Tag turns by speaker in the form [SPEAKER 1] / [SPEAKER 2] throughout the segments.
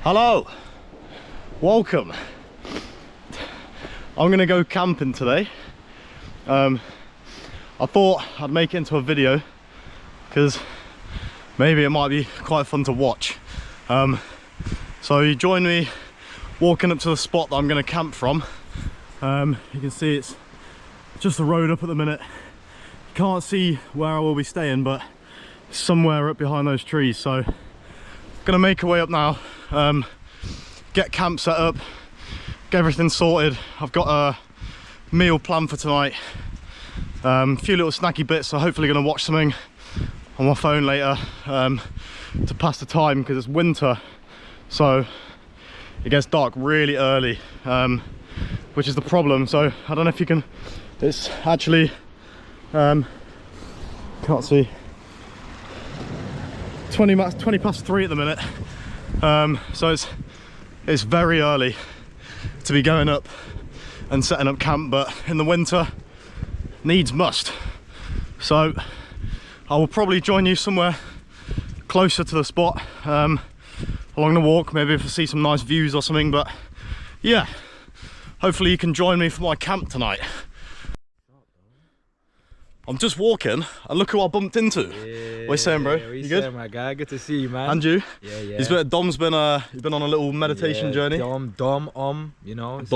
[SPEAKER 1] Hello, welcome. I'm gonna go camping today. I thought I'd make it into a video because maybe it might be quite fun to watch. So you join me walking up to the spot that I'm gonna camp from. You can see it's just the road up at the minute. You can't see where I will be staying, but it's somewhere up behind those trees. So gonna make our way up now, get camp set up, get everything sorted. I've got a meal planned for tonight, a few little snacky bits, so hopefully gonna watch something on my phone later to pass the time, because it's winter, so it gets dark really early, which is the problem. So I don't know if you can, it's actually can't see, 20 past 3 at the minute. So it's very early to be going up and setting up camp, but in the winter needs must. So I will probably join you somewhere closer to the spot along the walk, maybe if I see some nice views or something. But yeah, hopefully you can join me for my camp tonight. I'm just walking and look who I bumped into. Yeah, what you saying, bro?
[SPEAKER 2] What
[SPEAKER 1] you good?
[SPEAKER 2] saying, my guy? Good to see you, man.
[SPEAKER 1] And you?
[SPEAKER 2] Yeah.
[SPEAKER 1] Dom's been he's been on a little meditation journey.
[SPEAKER 2] You know.
[SPEAKER 1] That's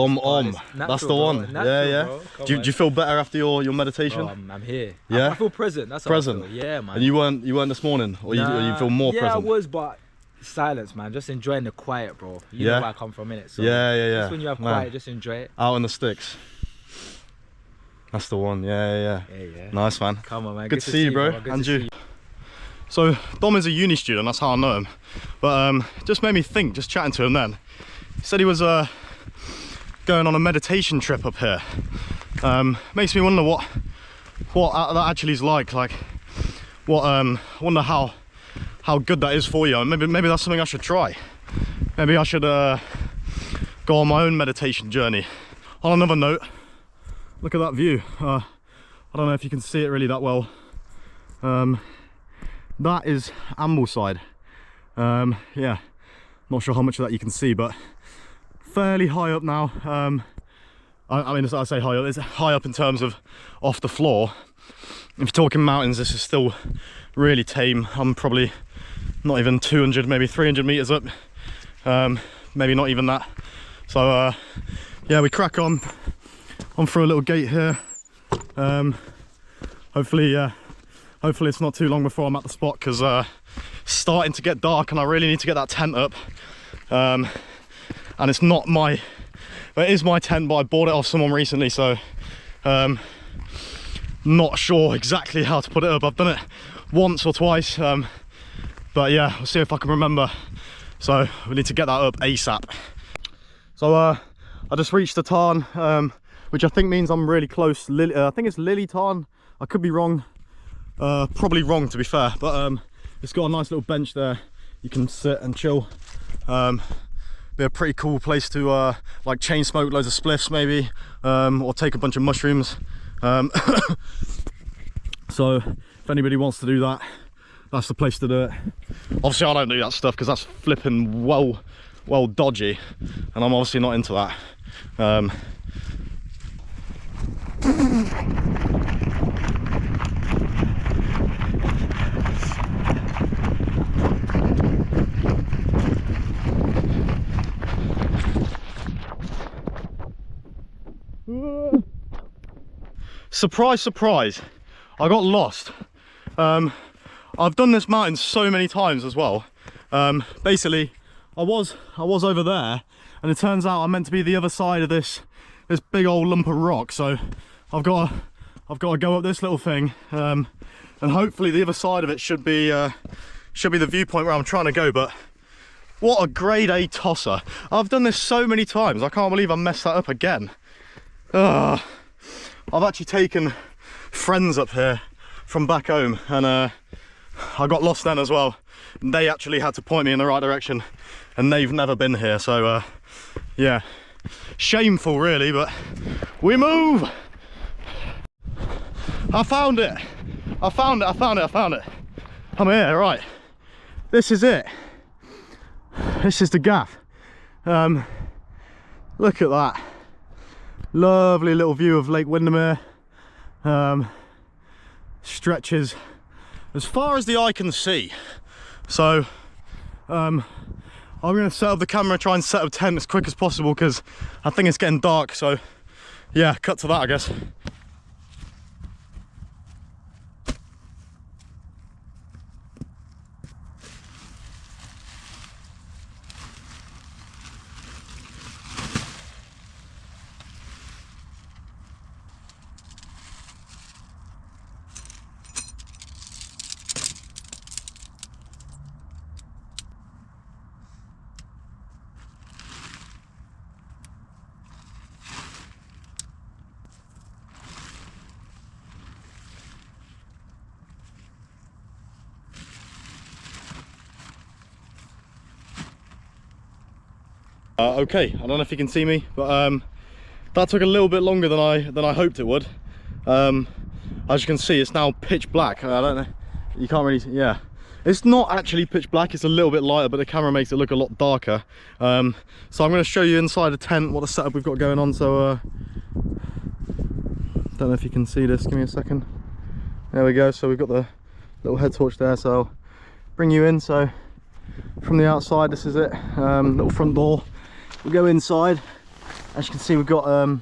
[SPEAKER 1] the one.
[SPEAKER 2] Natural,
[SPEAKER 1] Do you feel better after your meditation?
[SPEAKER 2] Oh, I'm here.
[SPEAKER 1] Yeah.
[SPEAKER 2] I feel present. That's
[SPEAKER 1] present.
[SPEAKER 2] How I feel. Yeah, man.
[SPEAKER 1] And you weren't this morning, or you feel more present?
[SPEAKER 2] Yeah, I was, but silence, man. Just enjoying the quiet, bro. You know where I come from, innit? So
[SPEAKER 1] yeah.
[SPEAKER 2] Just when you have quiet, just enjoy it.
[SPEAKER 1] Out in the sticks. That's the one. Yeah. Nice, man.
[SPEAKER 2] Come on, man.
[SPEAKER 1] Good to see you, bro. And you. So Dom is a uni student, that's how I know him. But just made me think, just chatting to him then. He said he was going on a meditation trip up here. Makes me wonder what that actually is like what I wonder how good that is for you. And maybe that's something I should try. Maybe I should go on my own meditation journey. On another note, look at that view. I don't know if you can see it really that well. That is Ambleside. Yeah, not sure how much of that you can see, but fairly high up now. I mean, I say high up, it's high up in terms of off the floor. If you're talking mountains, this is still really tame. I'm probably not even 200, maybe 300 meters up. Maybe not even that. So yeah, we crack on through a little gate here. Hopefully it's not too long before I'm at the spot, because it's starting to get dark and I really need to get that tent up. And it's not my, well, it is my tent, but I bought it off someone recently, so not sure exactly how to put it up. I've done it once or twice, but yeah, we'll see if I can remember. So we need to get that up ASAP. So I just reached the tarn, which I think means I'm really close. I think it's Lily Tarn. I could be wrong. Probably wrong, to be fair, but it's got a nice little bench there. You can sit and chill. Be a pretty cool place to like chain smoke loads of spliffs maybe, or take a bunch of mushrooms. So if anybody wants to do that, that's the place to do it. Obviously I don't do that stuff because that's flipping well dodgy, and I'm obviously not into that. Surprise, surprise, I got lost. I've done this mountain so many times as well. Basically I was over there, and it turns out I'm meant to be the other side of this big old lump of rock. So I've got to go up this little thing, and hopefully the other side of it should be the viewpoint where I'm trying to go. But what a grade A tosser. I've done this so many times, I can't believe I messed that up again. I've actually taken friends up here from back home, and I got lost then as well. And they actually had to point me in the right direction, and they've never been here. So yeah, shameful really, but we move. I found it. I'm here, right. This is it. this is the gaff. Look at that. Lovely little view of Lake Windermere. Stretches as far as the eye can see. So I'm going to set up the camera, try and set up a tent as quick as possible because I think it's getting dark. So yeah, cut to that, I guess. Okay, I don't know if you can see me, but that took a little bit longer than I hoped it would. As you can see, it's now pitch black. I don't know, you can't really, yeah. It's not actually pitch black, it's a little bit lighter, but the camera makes it look a lot darker. So I'm going to show you inside the tent what the setup we've got going on. So don't know if you can see this, give me a second. There we go, so we've got the little head torch there, so I'll bring you in. So from the outside, this is it, little front door. We'll go inside. As you can see, we've got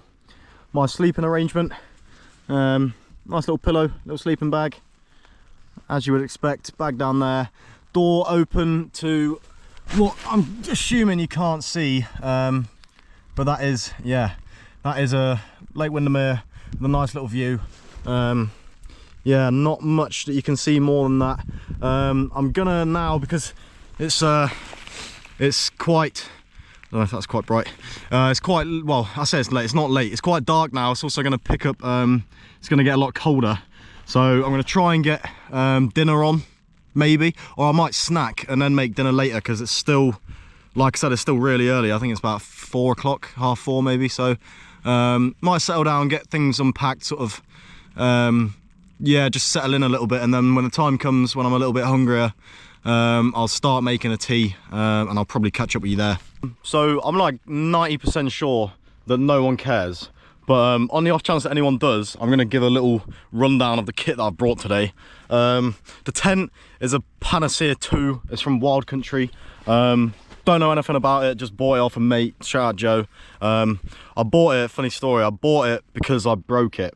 [SPEAKER 1] my sleeping arrangement. Nice little pillow, little sleeping bag, as you would expect. Bag down there. Door open to what I'm assuming you can't see, but that is, yeah, that is a Lake Windermere with a nice little view. Yeah, not much that you can see more than that. I'm gonna now, because it's quite, I don't know if that's quite bright. It's quite, well, I say it's late, it's not late. It's quite dark now. It's also going to pick up, it's going to get a lot colder. So I'm going to try and get dinner on, maybe. Or I might snack and then make dinner later because it's still, like I said, it's still really early. I think it's about 4 o'clock, half 4 maybe. So might settle down, get things unpacked, sort of, yeah, just settle in a little bit. And then when the time comes, when I'm a little bit hungrier, I'll start making a tea and I'll probably catch up with you there. So I'm like 90% sure that no one cares, but on the off chance that anyone does, I'm going to give a little rundown of the kit that I've brought today. The tent is a Panacea 2. It's from Wild Country. Don't know anything about it, just bought it off a mate. Shout out Joe. I bought it, funny story, I bought it because I broke it.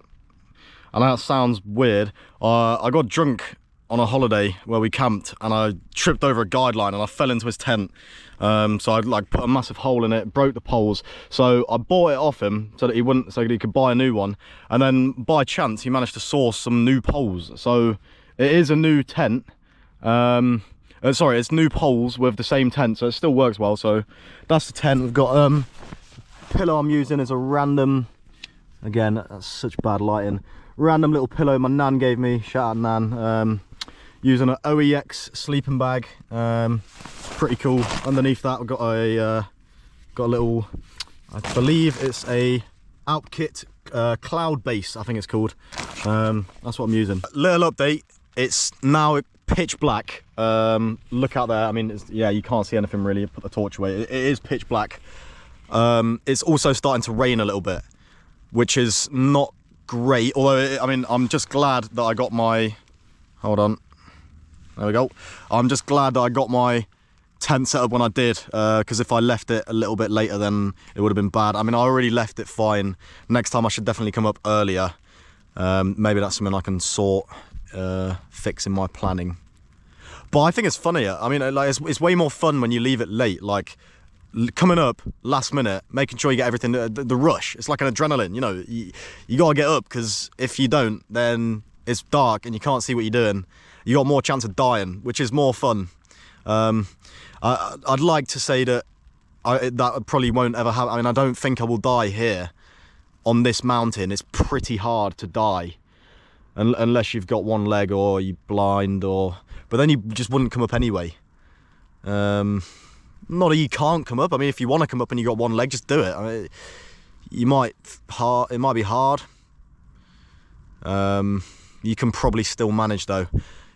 [SPEAKER 1] And that sounds weird. I got drunk on a holiday where we camped and I tripped over a guideline and I fell into his tent. So I like put a massive hole in it, broke the poles. So I bought it off him so that he could buy a new one. And then by chance he managed to source some new poles. So it is a new tent. Sorry, it's new poles with the same tent, so it still works well. So that's the tent. We've got the pillow I'm using is a random, again, that's such bad lighting, random little pillow my nan gave me. Shout out Nan. Using an OEX sleeping bag. Pretty cool. Underneath that we've got a little, I believe it's a Outkit cloud base, I think it's called. That's what I'm using. Little update, it's now pitch black. Look out there, I mean, yeah, you can't see anything really. Put the torch away. It is pitch black. It's also starting to rain a little bit, which is not great, although I mean, I'm just glad that I got my, hold on, there we go. I'm just glad that I got my tent set up when I did, because if I left it a little bit later, then it would have been bad. I mean, I already left it fine. Next time I should definitely come up earlier. Maybe that's something I can sort, fix in my planning. But I think it's funnier. I mean, like, it's way more fun when you leave it late, like coming up last minute, making sure you get everything, the rush. It's like an adrenaline, you know, you gotta get up, because if you don't, then it's dark and you can't see what you're doing. You got more chance of dying, which is more fun. I'd like to say that that probably won't ever happen. I mean, I don't think I will die here on this mountain. It's pretty hard to die unless you've got one leg or you're blind, or, but then you just wouldn't come up anyway. Not that you can't come up. I mean, if you want to come up and you got one leg, just do it. I mean, it might be hard. You can probably still manage though.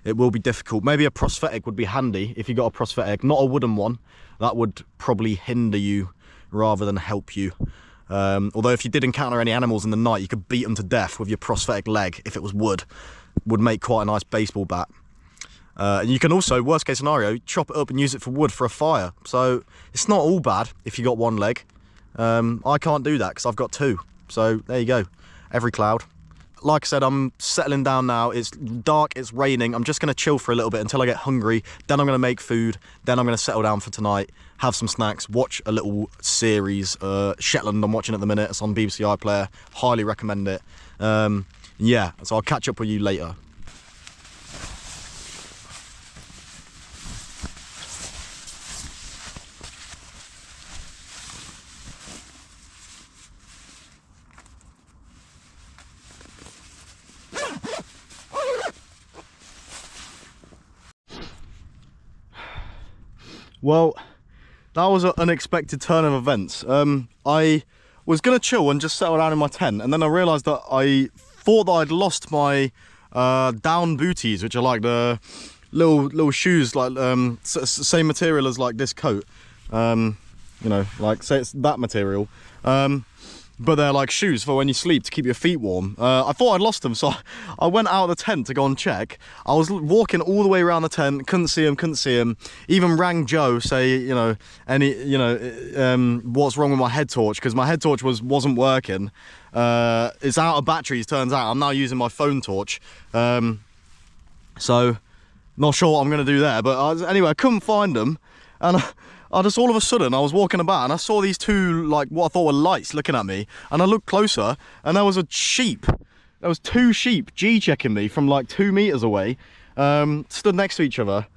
[SPEAKER 1] it will be difficult. Maybe a prosthetic would be handy if you got a prosthetic, not a wooden one. That would probably hinder you rather than help you. Although if you did encounter any animals in the night, you could beat them to death with your prosthetic leg if it was wood. Would make quite a nice baseball bat. And you can also, worst case scenario, chop it up and use it for wood for a fire. So it's not all bad if you got one leg. I can't do that because I've got two. So there you go, every cloud. Like I said, I'm settling down now. It's dark, it's raining. I'm just gonna chill for a little bit until I get hungry. Then I'm gonna make food. Then I'm gonna settle down for tonight, have some snacks, watch a little series. Shetland I'm watching at the minute. It's on BBC iPlayer. Highly recommend it. Yeah, so I'll catch up with you later. Well, that was an unexpected turn of events. I was gonna chill and just settle down in my tent, and then I realised that I thought that I'd lost my down booties, which are like the little shoes, like same material as like this coat. You know, like say it's that material. But they're like shoes for when you sleep to keep your feet warm. I thought I'd lost them, so I went out of the tent to go and check. I was walking all the way around the tent, couldn't see him. Even rang Joe, say, you know, what's wrong with my head torch, because my head torch wasn't working. It's out of batteries, turns out. I'm now using my phone torch. So not sure what I'm gonna do there, but anyway, I couldn't find them, and I just all of a sudden I was walking about and I saw these two, like what I thought were lights looking at me, and I looked closer and there was a sheep. There was two sheep G-checking me from like 2 meters away, stood next to each other,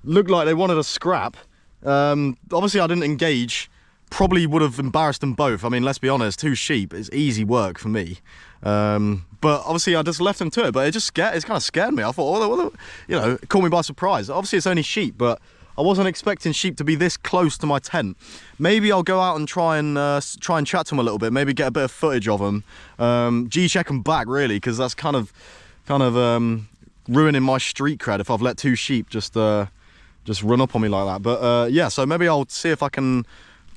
[SPEAKER 1] looked like they wanted a scrap. Obviously I didn't engage, probably would have embarrassed them both. I mean, let's be honest, two sheep is easy work for me. But obviously I just left them to it, but it kind of scared me. I thought, oh, you know, it caught me by surprise. Obviously it's only sheep, but I wasn't expecting sheep to be this close to my tent. Maybe I'll go out and try and chat to them a little bit. Maybe get a bit of footage of them. G-check them back really, because that's kind of ruining my street cred if I've let two sheep just run up on me like that. But yeah, so maybe I'll see if I can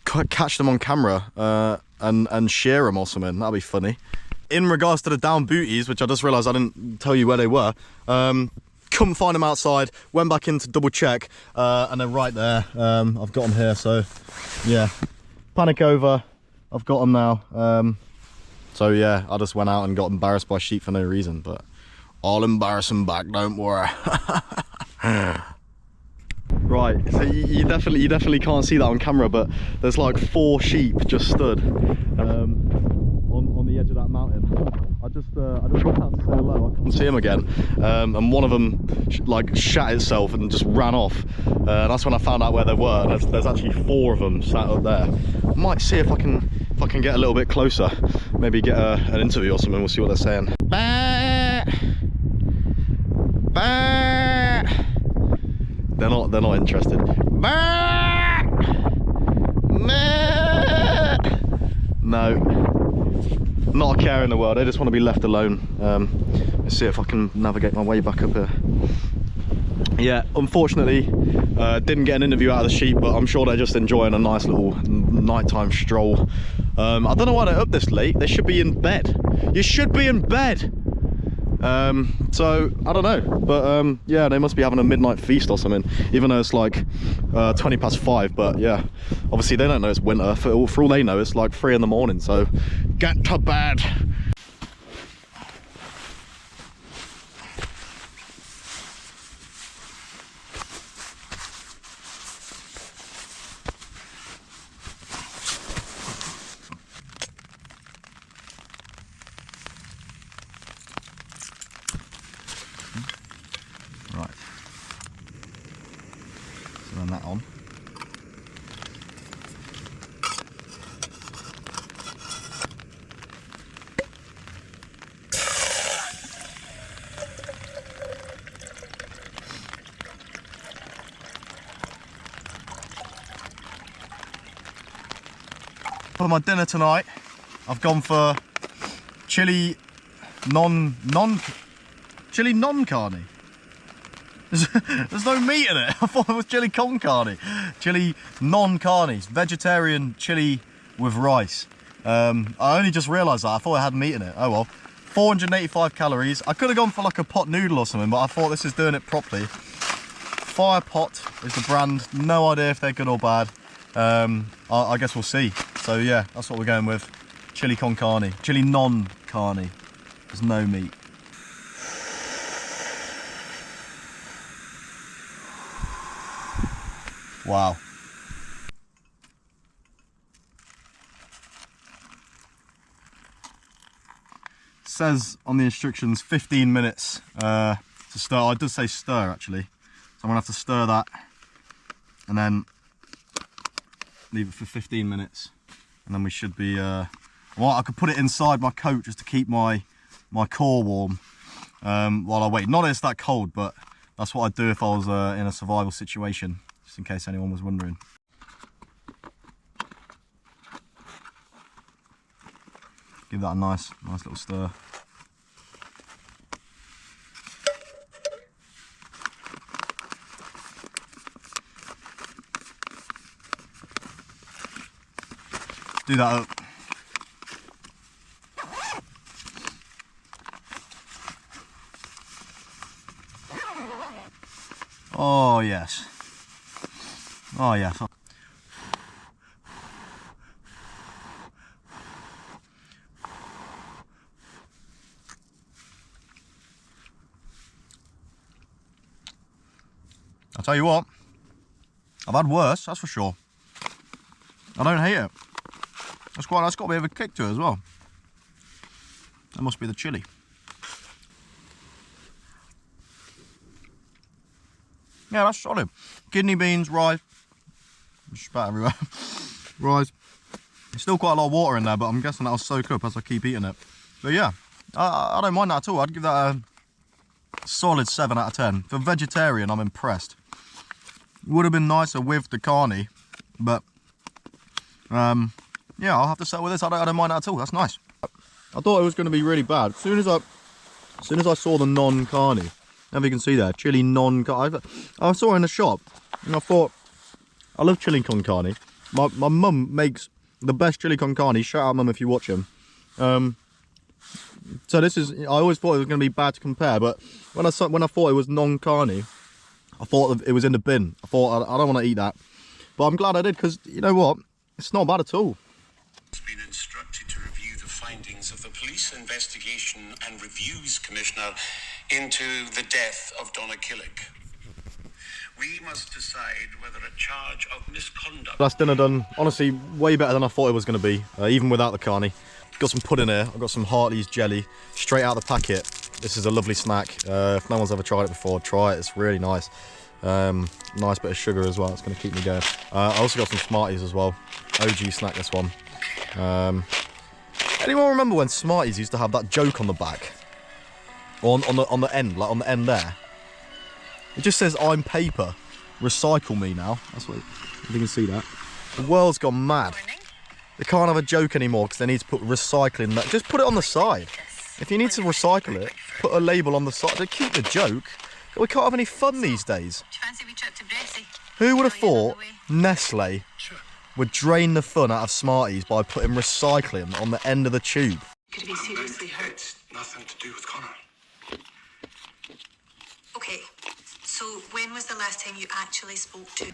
[SPEAKER 1] catch them on camera and share them or something. That'll be funny. In regards to the down booties, which I just realised I didn't tell you where they were. Couldn't find them outside, went back in to double check, and they're right there. I've got them here, so yeah, panic over, I've got them now. So yeah, I just went out and got embarrassed by sheep for no reason, but I'll embarrass them back, don't worry. Right, so you definitely can't see that on camera, but there's like 4 sheep just stood on the edge of that mountain. I just went out to say hello. I couldn't see him again, and one of them like shat itself and just ran off. That's when I found out where they were. There's actually 4 of them sat up there. I might see if I can get a little bit closer, maybe get an interview or something. We'll see what they're saying. Bah! Bah! They're not interested. Bah! Bah! No, not a care in the world. They just want to be left alone. Let's see if I can navigate my way back up here. Yeah, unfortunately didn't get an interview out of the sheep, but I'm sure they're just enjoying a nice little nighttime stroll. I don't know why they're up this late. They should be in bed. You should be in bed. So I don't know, but yeah, they must be having a midnight feast or something, even though it's like 20 past 5. But yeah, obviously they don't know it's winter. For all they know, it's like 3 in the morning, so get to bed. Right, so run that on. For my dinner tonight, I've gone for chili non-carne. There's no meat in it. I thought it was chili con carne. Chili non-carne. Vegetarian chili with rice. I only just realised that. I thought it had meat in it. Oh well. 485 calories. I could have gone for like a pot noodle or something, but I thought this is doing it properly. Fire Pot is the brand. No idea if they're good or bad. I guess we'll see. So yeah, that's what we're going with. Chili con carne. Chili non-carne. There's no meat. Wow. It says on the instructions 15 minutes to stir. I did say stir actually. So I'm gonna have to stir that and then leave it for 15 minutes. And then we should be, well, I could put it inside my coat just to keep my core warm while I wait. Not that it's that cold, but that's what I'd do if I was in a survival situation, just in case anyone was wondering. Give that a nice little stir. Do that up. Oh yes. Oh yes. I'll tell you what, I've had worse, that's for sure. I don't hate it. That's got a bit of a kick to it as well. That must be the chili. Yeah, that's solid. Kidney beans, rice, just about everywhere. Rice. There's still quite a lot of water in there, but I'm guessing that'll soak up as I keep eating it. But yeah, I don't mind that at all. I'd give that a solid 7 out of 10. For vegetarian, I'm impressed. Would have been nicer with the carne, but yeah, I'll have to settle with this. I don't mind that at all. That's nice. I thought it was going to be really bad. As soon as I saw the non-carne, if you can see there, chili non-carne. I saw it in the shop, and I thought, I love chili con carne. My mum makes the best chili con carne. Shout out, mum, if you watch him. So this is. I always thought it was going to be bad to compare, but when I thought it was non-carne, I thought it was in the bin. I thought I don't want to eat that, but I'm glad I did, because you know what? It's not bad at all.
[SPEAKER 3] Been instructed to review the findings of the Police Investigation and Reviews Commissioner into the death of Donna Killick. We must decide whether a charge of misconduct...
[SPEAKER 1] That's dinner done. Honestly, way better than I thought it was going to be, even without the carne. Got some pudding here. I've got some Hartley's jelly, straight out of the packet. This is a lovely snack. If no one's ever tried it before, try it. It's really nice. Nice bit of sugar as well. It's going to keep me going. I also got some Smarties as well. OG snack, this one. Anyone remember when Smarties used to have that joke on the back? Or on the end, like on the end there? It just says, "I'm paper, recycle me now." That's what, if you can see that. The world's gone mad. They can't have a joke anymore because they need to put recycling. Just put it on the side. If you need to recycle it, put a label on the side. They keep the joke. We can't have any fun these days. Who would have thought Nestle would drain the fun out of Smarties by putting recycling on the end of the tube?
[SPEAKER 4] Could he be seriously hurt?
[SPEAKER 3] It's nothing to do with Connor.
[SPEAKER 4] Okay, so when was the last time you actually spoke to?
[SPEAKER 3] He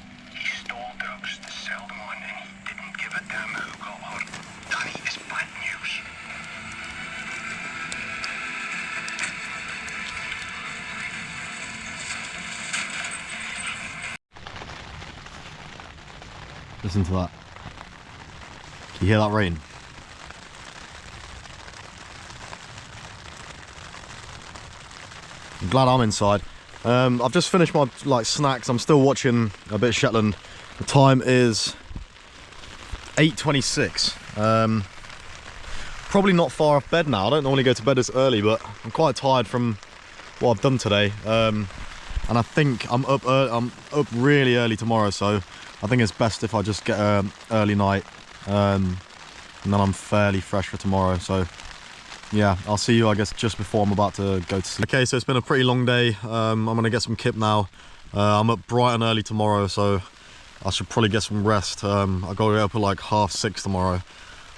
[SPEAKER 3] stole drugs to sell them on, and he didn't give a damn who got hurt. Danny, it's bad news.
[SPEAKER 1] Listen to that. Can you hear that rain? I'm glad I'm inside. I've just finished my snacks. I'm still watching a bit of Shetland. The time is 8:26. Probably not far off bed now. I don't normally go to bed this early, but I'm quite tired from what I've done today. And I think I'm up really early tomorrow, so I think it's best if I just get an early night, and then I'm fairly fresh for tomorrow. So yeah, I'll see you, I guess, just before I'm about to go to sleep. Okay, so it's been a pretty long day. I'm gonna get some kip now. I'm up bright and early tomorrow, so I should probably get some rest. I gotta get up at like 6:30 tomorrow.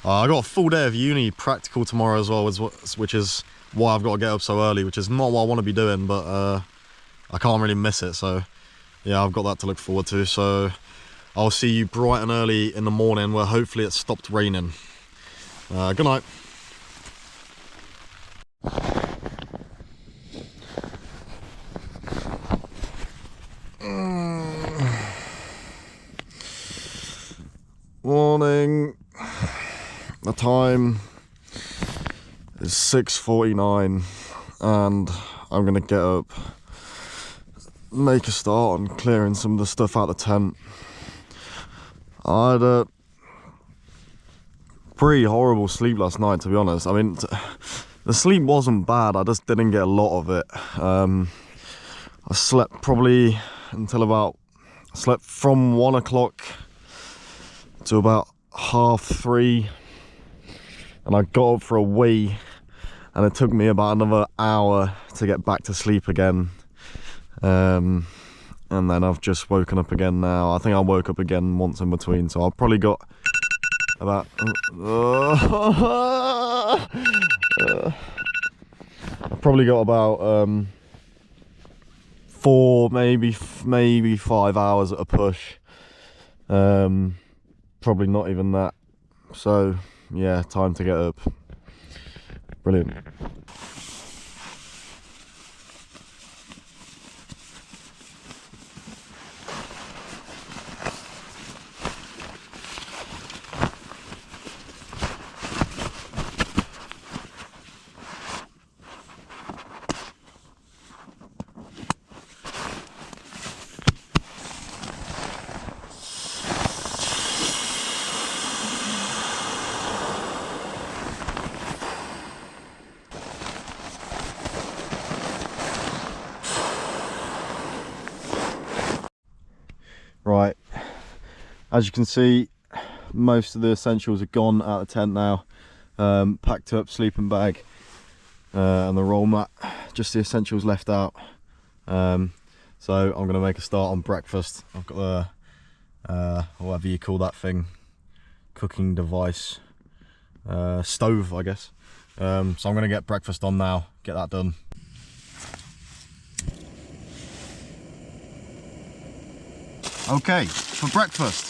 [SPEAKER 1] I got a full day of uni practical tomorrow as well, which is why I've got to get up so early, which is not what I want to be doing, but I can't really miss it. So yeah, I've got that to look forward to. So I'll see you bright and early in the morning, where hopefully it's stopped raining. Good night. Morning. The time is 6:49 and I'm gonna get up, make a start on clearing some of the stuff out of the tent. I had a pretty horrible sleep last night, to be honest. I mean, the sleep wasn't bad, I just didn't get a lot of it. I slept probably until I slept from 1 o'clock to about 3:30, and I got up for a wee, and it took me about another hour to get back to sleep again. And then I've just woken up again now. I think I woke up again once in between, so I've probably got about I've probably got about 4, maybe 5 hours at a push. Probably not even that. So yeah, time to get up. Brilliant. Right, as you can see, most of the essentials are gone out of the tent now. Packed up sleeping bag and the roll mat, just the essentials left out. So I'm going to make a start on breakfast. I've got the whatever you call that thing, cooking device, stove, I guess. So I'm going to get breakfast on now, get that done. Okay, for breakfast,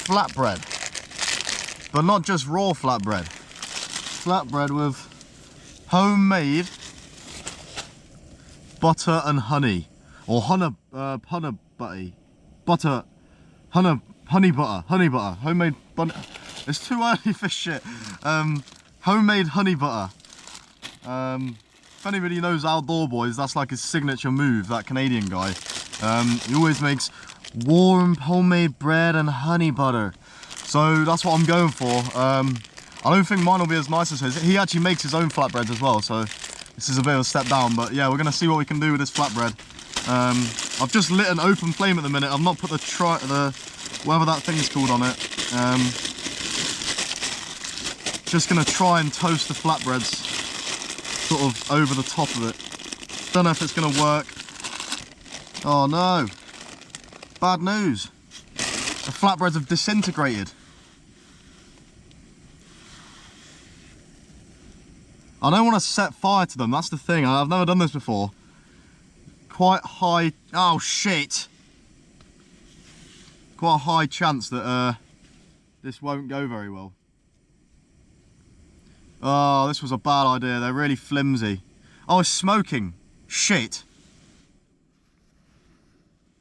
[SPEAKER 1] flatbread, but not just raw flatbread. Flatbread with homemade butter and honey, or honey butter, honey butter, homemade butter. It's too early for shit. Homemade honey butter. If anybody knows Outdoor Boys, that's like his signature move, that Canadian guy. He always makes warm homemade bread and honey butter. So that's what I'm going for. I don't think mine will be as nice as his. He actually makes his own flatbreads as well, so this is a bit of a step down. But yeah, we're gonna see what we can do with this flatbread. I've just lit an open flame at the minute. I've not put the whatever that thing's called on it. Just gonna try and toast the flatbreads sort of over the top of it. Don't know if it's gonna work. Oh no, bad news. The flatbreads have disintegrated. I don't want to set fire to them, that's the thing. I've never done this before. Quite high, oh shit. Quite a high chance that this won't go very well. Oh, this was a bad idea. They're really flimsy. Oh, it's smoking. Shit.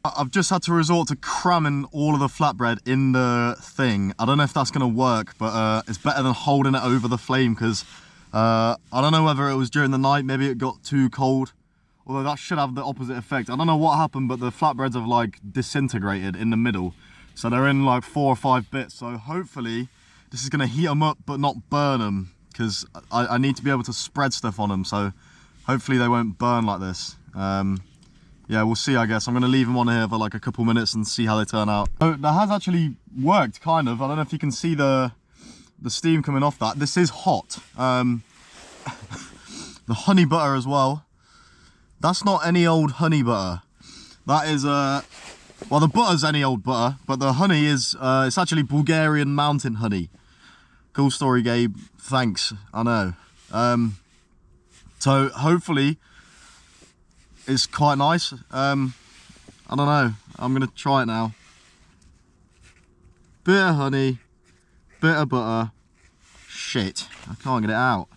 [SPEAKER 1] I've just had to resort to cramming all of the flatbread in the thing. I don't know if that's going to work, but it's better than holding it over the flame, because I don't know whether it was during the night, maybe it got too cold. Although that should have the opposite effect. I don't know what happened, but the flatbreads have like disintegrated in the middle. So they're in like 4 or 5 bits. So hopefully this is going to heat them up, but not burn them. Because I need to be able to spread stuff on them, so hopefully they won't burn like this. Yeah, we'll see, I guess. I'm going to leave them on here for like a couple minutes and see how they turn out. So that has actually worked, kind of. I don't know if you can see the the steam coming off that. This is hot. The honey butter as well. That's not any old honey butter. That is, well, the butter's any old butter, but the honey is, it's actually Bulgarian mountain honey. Cool story, Gabe. Thanks. I know. So hopefully it's quite nice. I don't know. I'm gonna try it now. Bit of honey, bit of butter. Shit, I can't get it out.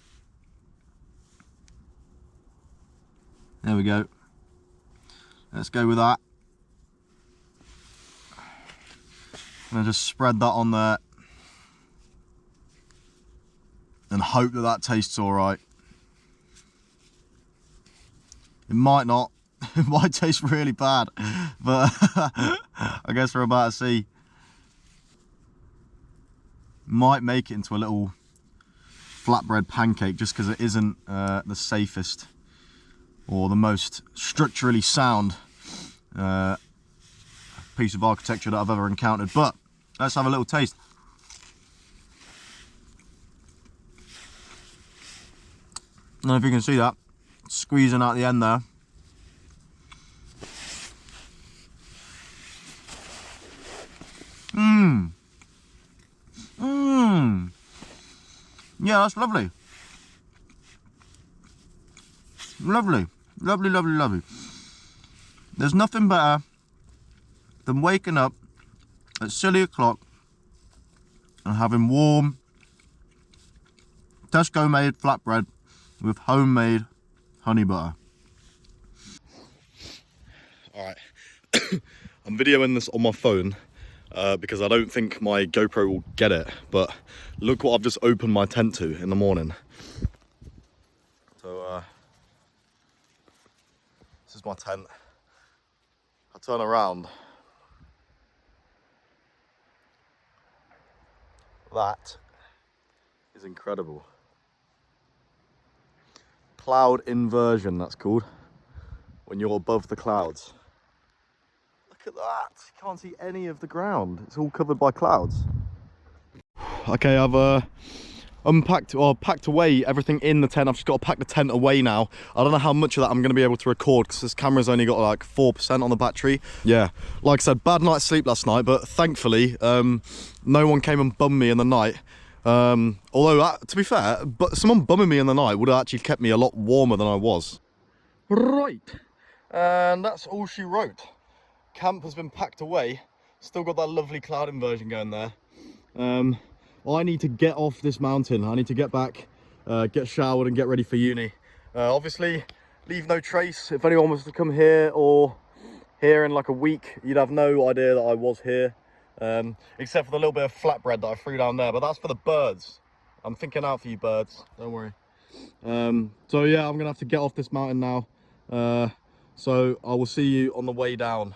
[SPEAKER 1] There we go. Let's go with that. I'm gonna just spread that on there and hope that that tastes all right. It might not. It might taste really bad, but I guess we're about to see. Might make it into a little flatbread pancake just because it isn't the safest or the most structurally sound piece of architecture that I've ever encountered. But let's have a little taste. I don't know if you can see that, squeezing out the end there. Yeah, that's lovely. Lovely, lovely, lovely, lovely. There's nothing better than waking up at silly o'clock and having warm Tesco made flatbread with homemade honey butter. Alright, I'm videoing this on my phone because I don't think my GoPro will get it, but look what I've just opened my tent to in the morning. So this is my tent. I turn around. That is incredible. Cloud inversion, that's called, when you're above the clouds. Look at that, you can't see any of the ground. It's all covered by clouds. Okay, I've unpacked, or packed away everything in the tent. I've just got to pack the tent away now. I don't know how much of that I'm going to be able to record because this camera's only got like 4% on the battery. Yeah, like I said, bad night's sleep last night, but thankfully no one came and bummed me in the night. Although, to be fair, but someone bumming me in the night would have actually kept me a lot warmer than I was. Right, and that's all she wrote. Camp has been packed away. Still got that lovely cloud inversion going there. I need to get off this mountain. I need to get back, get showered and get ready for uni. Obviously, leave no trace. If anyone was to come here or here in like a week, you'd have no idea that I was here. Except for the little bit of flatbread that I threw down there, but that's for the birds. I'm thinking out for you birds, don't worry. So yeah, I'm gonna have to get off this mountain now. So I will see you on the way down.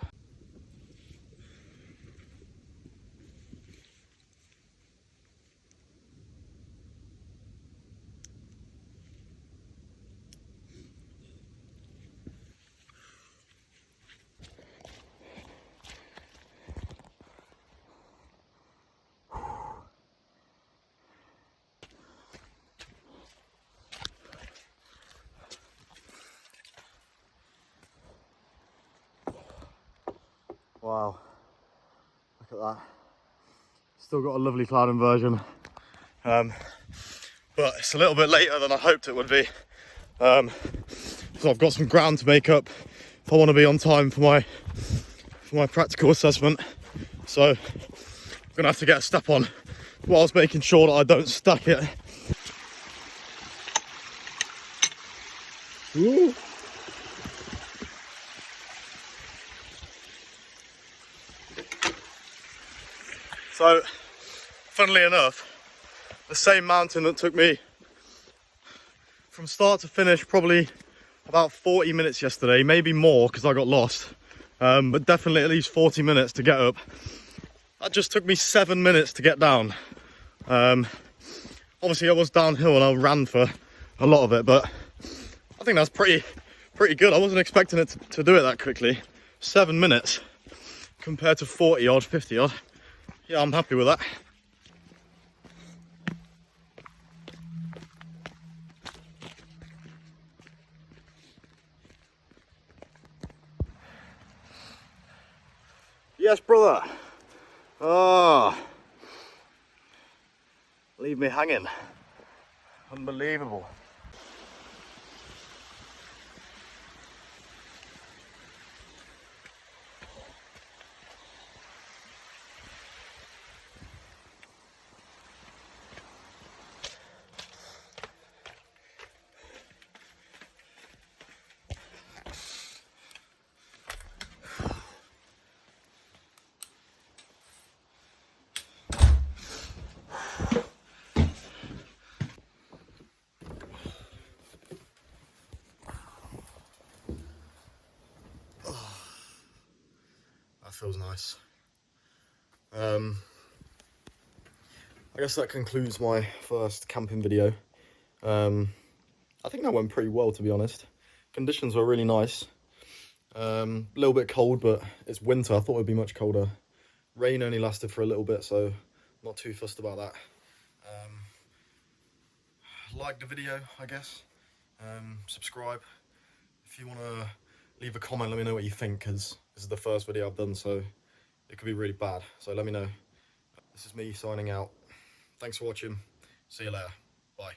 [SPEAKER 1] Wow, look at that. Still got a lovely cloud inversion. But it's a little bit later than I hoped it would be. So I've got some ground to make up if I want to be on time for my practical assessment. So I'm gonna have to get a step on whilst making sure that I don't stack it. Ooh. So, funnily enough, the same mountain that took me from start to finish probably about 40 minutes yesterday, maybe more because I got lost, but definitely at least 40 minutes to get up. That just took me 7 minutes to get down. Obviously I was downhill and I ran for a lot of it, but I think that's pretty good. I wasn't expecting it to do it that quickly. 7 minutes compared to 40 odd, 50 odd. Yeah, I'm happy with that. Yes, brother. Oh, leave me hanging. Unbelievable. That feels nice. I guess that concludes my first camping video. I think that went pretty well, to be honest. Conditions were really nice. A little bit cold, but it's winter. I thought it would be much colder. Rain only lasted for a little bit, so not too fussed about that. Like the video, I guess. Subscribe. If you want to leave a comment, let me know what you think, because this is the first video I've done, so it could be really bad. So let me know. This is me signing out. Thanks for watching. See you later. Bye.